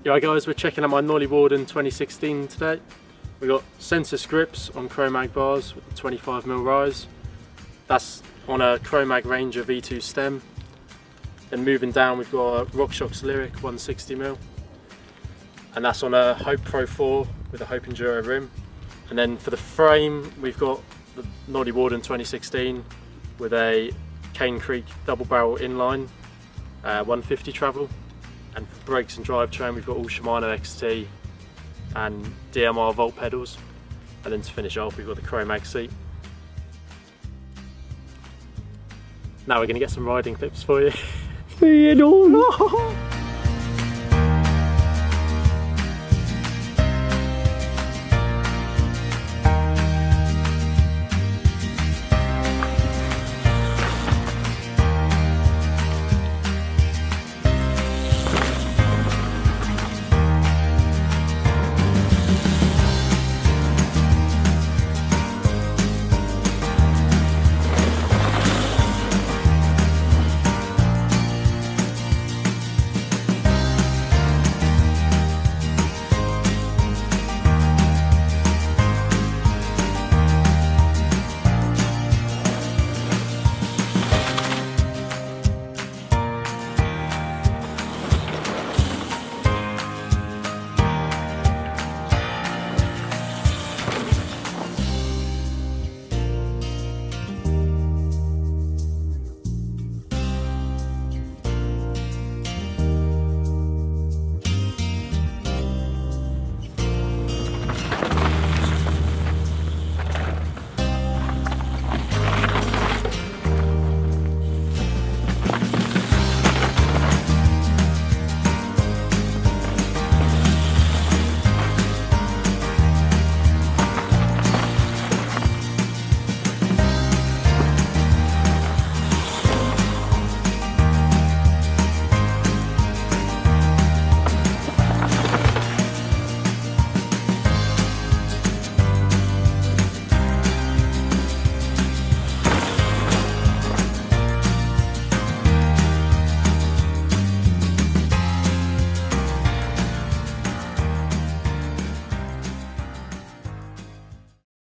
Yeah guys, we're checking out my Knolly Warden 2016 today. We've got sensor scripts on Chromag bars with a 25mm rise. That's on a Chromag Ranger V2 stem. Then moving down we've got a RockShox Lyric 160mm. And that's on a Hope Pro 4 with a Hope Enduro rim. And then for the frame we've got the Knolly Warden 2016 with a Cane Creek double barrel inline 150 travel. And for brakes and drivetrain we've got all Shimano XT and DMR Volt pedals, and then to finish off we've got the Chromag seat. Now we're going to get some riding clips for you. See you all.